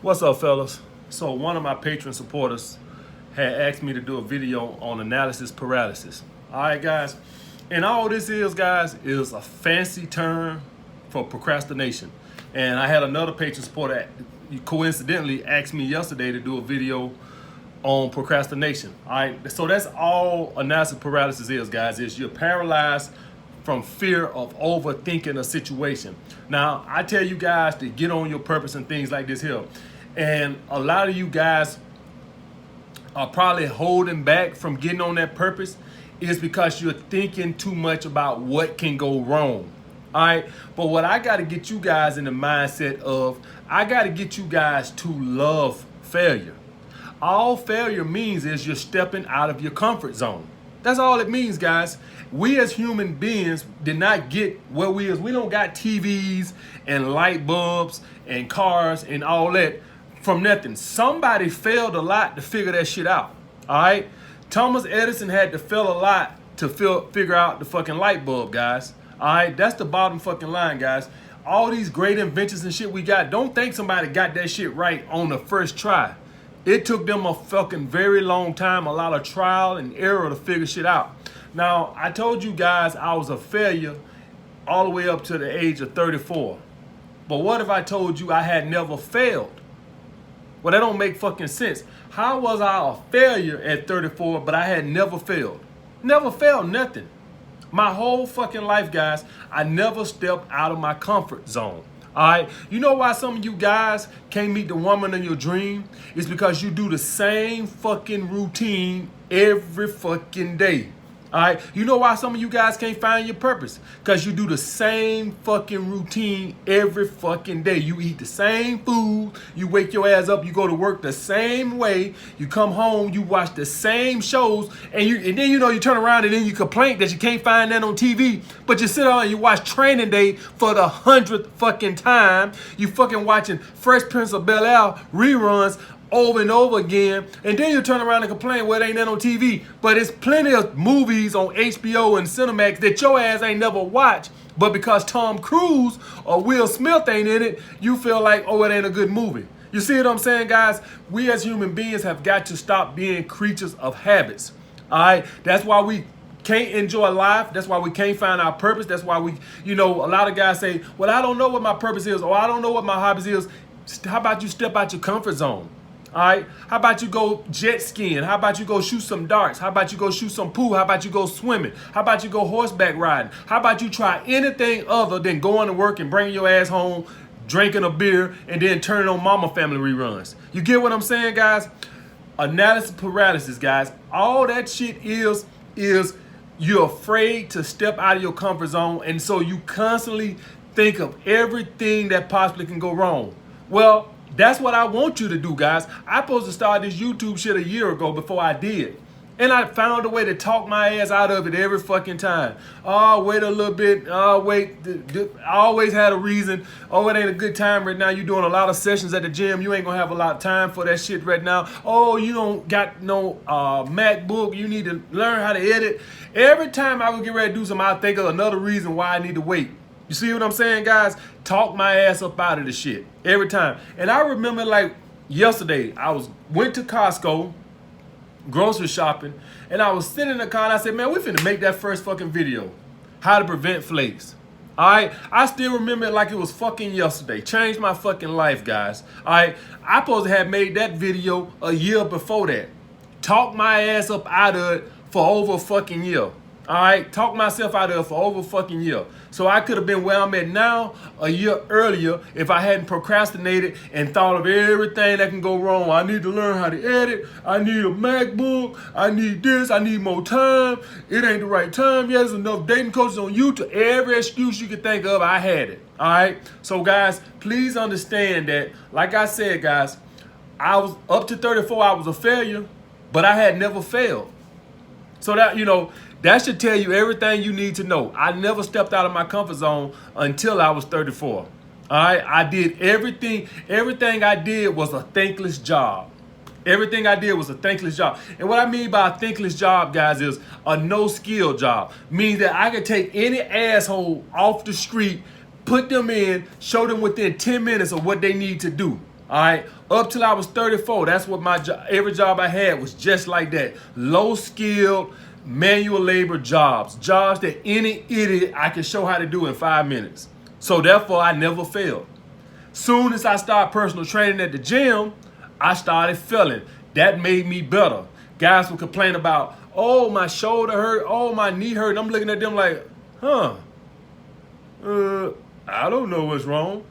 What's up, fellas? So one of my patron supporters had asked me to do a video on analysis paralysis. All right, guys. And all this is, guys, is a fancy term for procrastination. And I had another patron supporter coincidentally asked me yesterday to do a video on procrastination. All right. So that's all analysis paralysis is, guys. Is you're paralyzed from fear of overthinking a situation. Now, I tell you guys to get on your purpose and things like this here. And a lot of you guys are probably holding back from getting on that purpose is because you're thinking too much about what can go wrong. All right. But what I got to get you guys in the mindset of, I got to get you guys to love failure. All failure means is you're stepping out of your comfort zone. That's all it means, guys. We as human beings did not get where we is. We don't got TVs and light bulbs and cars and all that from nothing. Somebody failed a lot to figure that shit out. All right. Thomas Edison had to fail a lot to figure out the fucking light bulb, guys. All right. That's the bottom fucking line, guys. All these great inventions and shit we got, don't think somebody got that shit right on the first try. It took them a fucking very long time, a lot of trial and error to figure shit out. Now, I told you guys I was a failure all the way up to the age of 34. But what if I told you I had never failed? Well, that don't make fucking sense. How was I a failure at 34, but I had never failed? Never failed nothing. My whole fucking life, guys, I never stepped out of my comfort zone. All right. You know why some of you guys can't meet the woman in your dream? It's because you do the same fucking routine every fucking day. All right. You know why some of you guys can't find your purpose? Because you do the same fucking routine every fucking day. You eat the same food. You wake your ass up. You go to work the same way. You come home. You watch the same shows. And then you turn around and then you complain that you can't find that on TV. But you sit down and you watch Training Day for the 100th fucking time. You fucking watching Fresh Prince of Bel-Air reruns over and over again, and then you turn around and complain, well, it ain't that on TV. But it's plenty of movies on HBO and Cinemax that your ass ain't never watched, but because Tom Cruise or Will Smith ain't in it, you feel like, oh, it ain't a good movie. You see what I'm saying, guys? We as human beings have got to stop being creatures of habits. All right? That's why we can't enjoy life. That's why we can't find our purpose. That's why we, a lot of guys say, well, I don't know what my purpose is, or I don't know what my hobbies is. How about you step out your comfort zone? All right. How about you go jet skiing? How about you go shoot some darts? How about you go shoot some pool? How about you go swimming? How about you go horseback riding? How about you try anything other than going to work and bringing your ass home, drinking a beer, and then turning on Mama Family reruns? You get what I'm saying, guys? Analysis paralysis, guys. All that shit is you're afraid to step out of your comfort zone, and so you constantly think of everything that possibly can go wrong. Well, that's what I want you to do, guys. I supposed to start this YouTube shit a year ago before I did. And I found a way to talk my ass out of it every fucking time. Oh, wait a little bit. Oh, wait. I always had a reason. Oh, it ain't a good time right now. You're doing a lot of sessions at the gym. You ain't going to have a lot of time for that shit right now. Oh, you don't got no MacBook. You need to learn how to edit. Every time I would get ready to do something, I think of another reason why I need to wait. You see what I'm saying, guys? Talk my ass up out of the shit every time. And I remember like yesterday, went to Costco, grocery shopping, and I was sitting in the car and I said, man, we finna make that first fucking video. How to prevent flakes. All right? I still remember it like it was fucking yesterday. Changed my fucking life, guys. All right? I supposed to have made that video a year before that. Talk my ass up out of it for over a fucking year. All right, talk myself out of it for over a fucking year. So I could have been where I'm at now a year earlier if I hadn't procrastinated and thought of everything that can go wrong. I need to learn how to edit. I need a MacBook. I need this. I need more time. It ain't the right time yet. There's enough dating coaches on YouTube. Every excuse you could think of, I had it. All right. So guys, please understand that, like I said, guys, I was up to 34. I was a failure, but I had never failed. So that, that should tell you everything you need to know. I never stepped out of my comfort zone until I was 34. All right. I did everything. Everything I did was a thankless job. Everything I did was a thankless job. And what I mean by a thankless job, guys, is a no-skill job. Means that I could take any asshole off the street, put them in, show them within 10 minutes of what they need to do. All right, up till I was 34, that's what my job, every job I had was just like that. Low skilled, manual labor jobs that any idiot I could show how to do in 5 minutes. So therefore, I never failed. Soon as I started personal training at the gym, I started feeling. That made me better. Guys would complain about, oh, my shoulder hurt, oh, my knee hurt. And I'm looking at them like, I don't know what's wrong.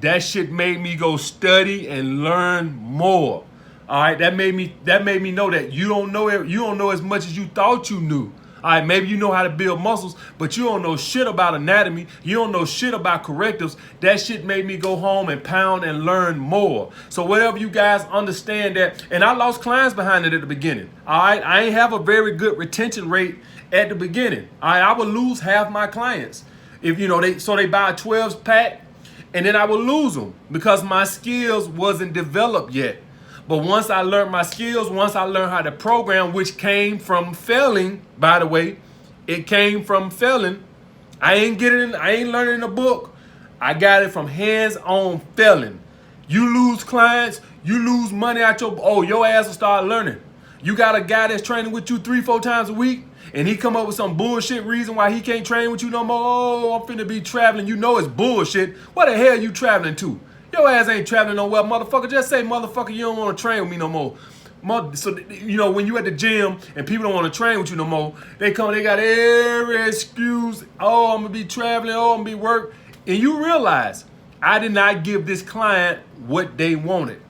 That shit made me go study and learn more. All right, that made me know that you don't know as much as you thought you knew. All right, maybe you know how to build muscles, but you don't know shit about anatomy. You don't know shit about correctives. That shit made me go home and pound and learn more. So whatever you guys understand that, and I lost clients behind it at the beginning. All right, I ain't have a very good retention rate at the beginning. All right, I would lose half my clients if they buy a 12 pack. And then I would lose them because my skills wasn't developed yet. But once I learned my skills, once I learned how to program, which came from failing, by the way, it came from failing. I ain't learning in a book. I got it from hands-on failing. You lose clients, you lose money out your ass will start learning. You got a guy that's training with you 3-4 times a week, and he come up with some bullshit reason why he can't train with you no more. Oh, I'm finna be traveling. You know it's bullshit. What the hell you traveling to? Your ass ain't traveling nowhere, motherfucker. Just say, motherfucker, you don't want to train with me no more. So, when you at the gym and people don't want to train with you no more, they got every excuse. Oh, I'm going to be traveling. Oh, I'm going to be work. And you realize I did not give this client what they wanted.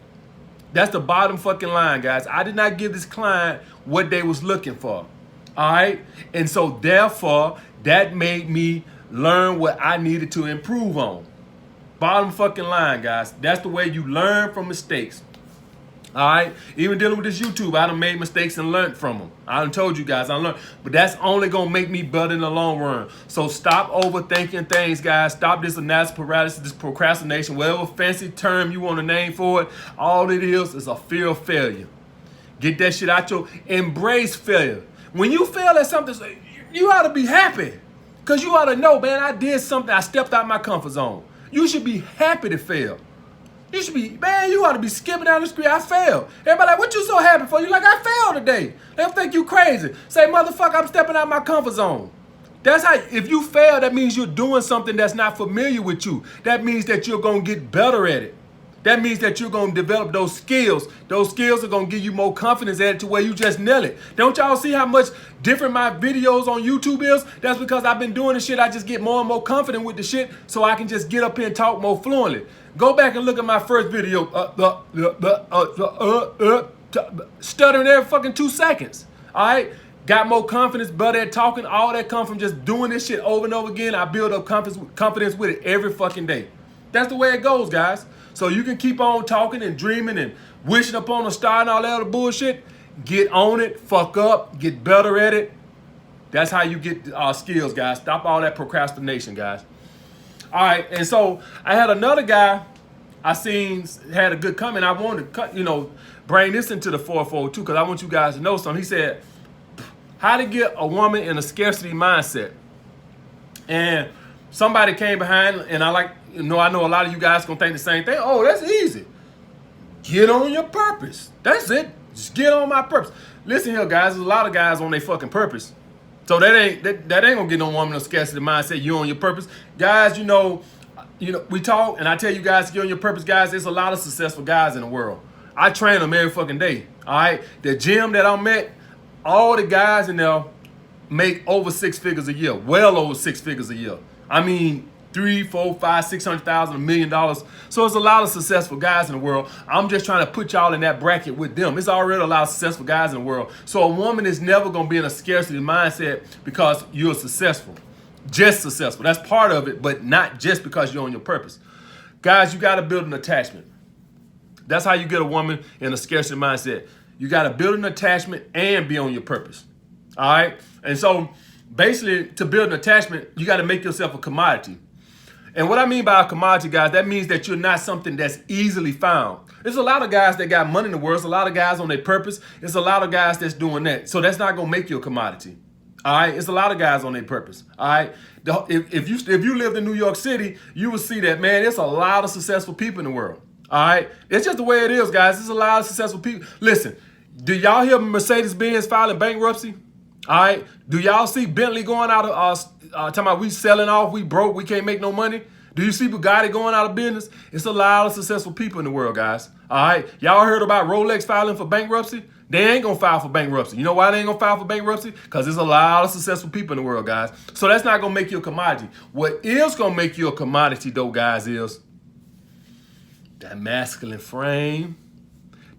That's the bottom fucking line, guys. I did not give this client what they was looking for. All right? And so therefore, that made me learn what I needed to improve on. Bottom fucking line, guys. That's the way you learn from mistakes. All right? Even dealing with this YouTube, I done made mistakes and learned from them. I done told you guys I learned. But that's only going to make me better in the long run. So stop overthinking things, guys. Stop this analysis paralysis, this procrastination, whatever fancy term you want to name for it. All it is a fear of failure. Get that shit out embrace failure. When you fail at something, you ought to be happy. Because you ought to know, man, I did something. I stepped out my comfort zone. You should be happy to fail. You should be, man, you ought to be skipping down the street. I failed. Everybody like, what you so happy for? You like, I failed today. They don't think you crazy. Say, motherfucker, I'm stepping out my comfort zone. That's how, if you fail, that means you're doing something that's not familiar with you. That means that you're going to get better at it. That means that you're going to develop those skills. Those skills are going to give you more confidence at it to where you just nail it. Don't y'all see how much different my videos on YouTube is? That's because I've been doing this shit. I just get more and more confident with the shit so I can just get up here and talk more fluently. Go back and look at my first video. Stuttering every fucking 2 seconds. All right? Got more confidence, better at talking. All that come from just doing this shit over and over again. I build up confidence with it every fucking day. That's the way it goes, guys. So you can keep on talking and dreaming and wishing upon a star and all that other bullshit. Get on it, fuck up, get better at it. That's how you get skills, guys. Stop all that procrastination, guys. All right, and so I had another guy I seen had a good comment. I wanted to bring this into the 442 because I want you guys to know something. He said, how to get a woman in a scarcity mindset. And somebody came behind, and I know a lot of you guys gonna think the same thing. Oh, that's easy. Get on your purpose. That's it. Just get on my purpose. Listen here, guys. There's a lot of guys on their fucking purpose. So that ain't gonna get no woman in a scarcity mindset. You on your purpose, guys. We talk, and I tell you guys to get on your purpose, guys. There's a lot of successful guys in the world. I train them every fucking day. All right, the gym that I'm at, all the guys in there make over 6 figures a year, well over 6 figures a year. I mean, 3, 4, 5, 600,000, $1 million. So it's a lot of successful guys in the world. I'm just trying to put y'all in that bracket with them. It's already a lot of successful guys in the world. So a woman is never going to be in a scarcity mindset because you're successful. Just successful. That's part of it, but not just because you're on your purpose. Guys, you got to build an attachment. That's how you get a woman in a scarcity mindset. You got to build an attachment and be on your purpose. All right? And so basically, to build an attachment, you got to make yourself a commodity. And what I mean by a commodity, guys, that means that you're not something that's easily found. There's a lot of guys that got money in the world. There's a lot of guys on their purpose. There's a lot of guys that's doing that. So that's not going to make you a commodity. All right? It's a lot of guys on their purpose. All right? If you lived in New York City, you would see that, man, there's a lot of successful people in the world. All right, it's just the way it is, guys. There's a lot of successful people. Listen, do y'all hear Mercedes-Benz filing bankruptcy? All right, do y'all see Bentley going out of talking about we selling off, we broke, we can't make no money? Do you see Bugatti going out of business? It's a lot of successful people in the world, guys. All right, y'all heard about Rolex filing for bankruptcy? They ain't gonna file for bankruptcy. You know why they ain't gonna file for bankruptcy? Because there's a lot of successful people in the world, guys. So that's not gonna make you a commodity. What is gonna make you a commodity, though, guys, is that masculine frame,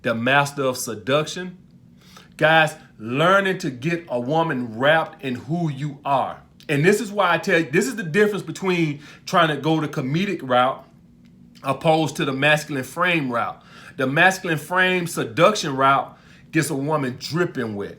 the master of seduction. Guys, learning to get a woman wrapped in who you are. And this is why I tell you, this is the difference between trying to go the comedic route opposed to the masculine frame route. The masculine frame seduction route gets a woman dripping wet.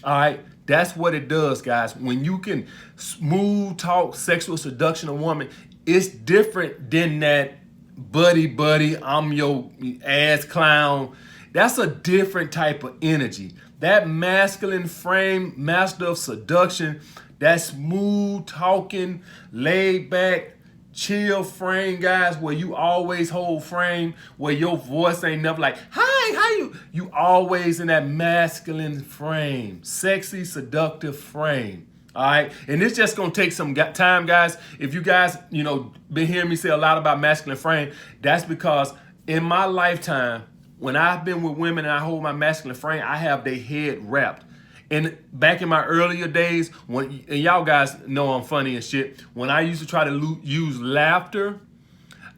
All right? That's what it does, guys. When you can smooth talk sexual seduction of a woman, it's different than that buddy, I'm your ass clown. That's a different type of energy. That masculine frame, master of seduction, that smooth talking, laid back, chill frame, guys, where you always hold frame, where your voice ain't never like, hi, how you? You always in that masculine frame, sexy, seductive frame. All right, and it's just gonna take some time, guys. If you guys, been hearing me say a lot about masculine frame, that's because in my lifetime, when I've been with women and I hold my masculine frame, I have their head wrapped. And back in my earlier days, and y'all guys know I'm funny and shit, when I used to try to use laughter,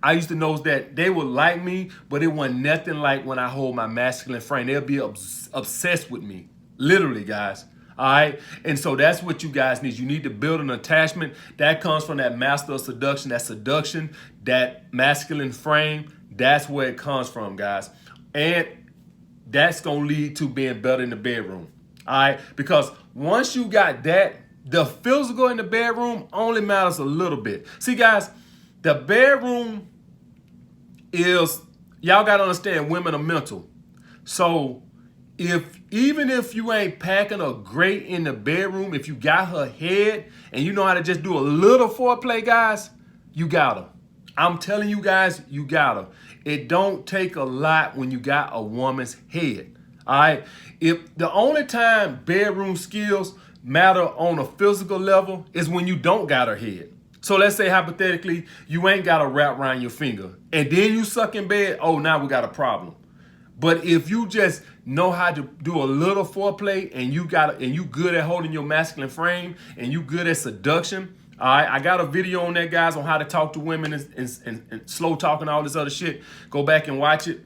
I used to know that they would like me, but it wasn't nothing like when I hold my masculine frame. They'll be obsessed with me, literally, guys. All right, and so that's what you guys need. You need to build an attachment that comes from that master of seduction, that masculine frame. That's where it comes from, guys, and that's gonna lead to being better in the bedroom. All right, because once you got that, the physical in the bedroom only matters a little bit. See, guys, the bedroom is, y'all gotta understand, women are mental. So even if you ain't packing her great in the bedroom, if you got her head and you know how to just do a little foreplay, guys, you got her. I'm telling you guys, you got her. It don't take a lot when you got a woman's head. All right. If the only time bedroom skills matter on a physical level is when you don't got her head. So let's say hypothetically, you ain't got a wrap around your finger and then you suck in bed. Oh, now we got a problem. But if you just know how to do a little foreplay and you good at holding your masculine frame and you good at seduction, all right, I got a video on that, guys, on how to talk to women and slow talk and all this other shit. Go back and watch it.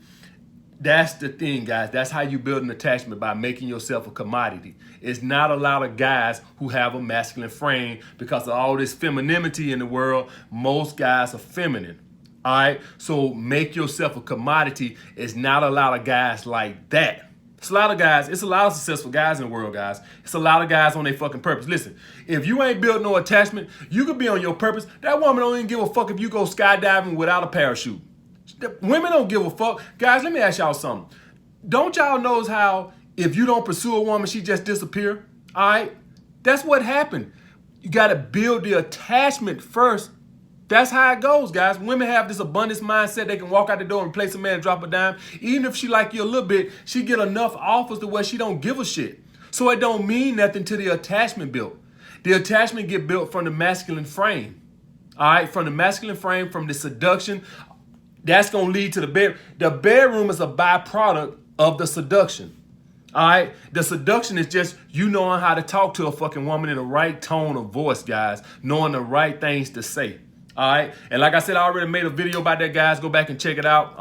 That's the thing, guys. That's how you build an attachment, by making yourself a commodity. It's not a lot of guys who have a masculine frame because of all this femininity in the world. Most guys are feminine. All right, so make yourself a commodity. It's not a lot of guys like that. It's a lot of guys. It's a lot of successful guys in the world, guys. It's a lot of guys on their fucking purpose. Listen, if you ain't built no attachment, you could be on your purpose. That woman don't even give a fuck if you go skydiving without a parachute. Women don't give a fuck. Guys, let me ask y'all something. Don't y'all know how if you don't pursue a woman, she just disappear? All right, that's what happened. You got to build the attachment first. That's how it goes, guys. Women have this abundance mindset. They can walk out the door and replace a man and drop a dime. Even if she like you a little bit, she get enough offers to where she don't give a shit. So it don't mean nothing to the attachment built. The attachment get built from the masculine frame. All right, from the masculine frame, from the seduction. That's going to lead to the bed. The bedroom is a byproduct of the seduction. All right, the seduction is just you knowing how to talk to a fucking woman in the right tone of voice, guys. Knowing the right things to say. All right, and like I said, I already made a video about that, guys. Go back and check it out.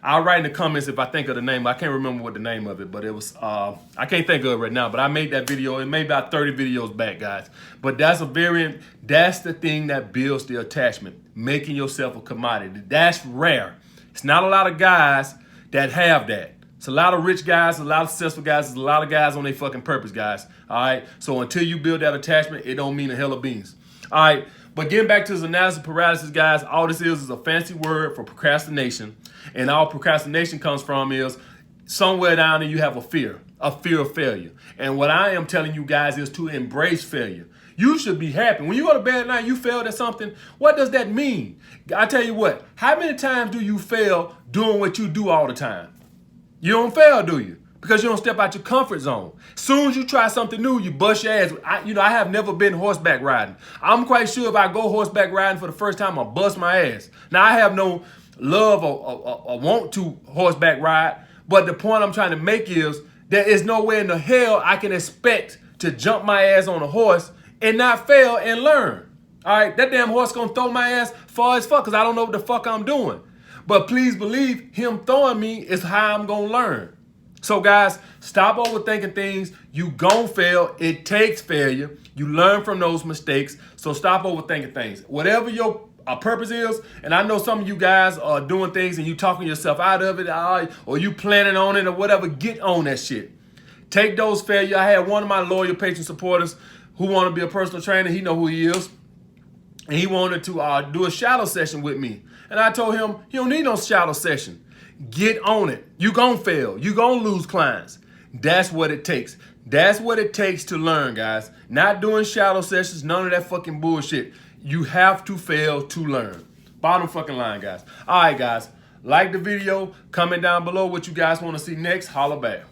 I'll write in the comments if I think of the name. I can't remember what the name of it, but it was, I can't think of it right now, but I made that video. It made about 30 videos back, guys. But that's the thing that builds the attachment, making yourself a commodity. That's rare. It's not a lot of guys that have that. It's a lot of rich guys, a lot of successful guys, there's a lot of guys on their fucking purpose, guys. All right, so until you build that attachment, it don't mean a hell of beans. All right. But getting back to this analysis paralysis, guys, all this is a fancy word for procrastination. And all procrastination comes from is somewhere down there you have a fear of failure. And what I am telling you guys is to embrace failure. You should be happy. When you go to bed at night, you failed at something. What does that mean? I tell you what, how many times do you fail doing what you do all the time? You don't fail, do you? Because you don't step out your comfort zone. Soon as you try something new, you bust your ass. I have never been horseback riding. I'm quite sure if I go horseback riding for the first time, I'll bust my ass. Now, I have no love or want to horseback ride, but the point I'm trying to make is there is no way in the hell I can expect to jump my ass on a horse and not fail and learn. All right, that damn horse gonna throw my ass far as fuck because I don't know what the fuck I'm doing. But please believe him throwing me is how I'm gonna learn. So guys, stop overthinking things. You gon' fail. It takes failure. You learn from those mistakes. So stop overthinking things. Whatever your purpose is, and I know some of you guys are doing things and you talking yourself out of it, or you planning on it or whatever, get on that shit. Take those failures. I had one of my loyal patron supporters who wanted to be a personal trainer. He know who he is. And he wanted to do a shadow session with me. And I told him, you don't need no shadow session. Get on it. You gonna fail. You gonna lose clients. That's what it takes. That's what it takes to learn, guys. Not doing shadow sessions, none of that fucking bullshit. You have to fail to learn. Bottom fucking line, guys. All right, guys. Like the video. Comment down below what you guys want to see next. Holla back.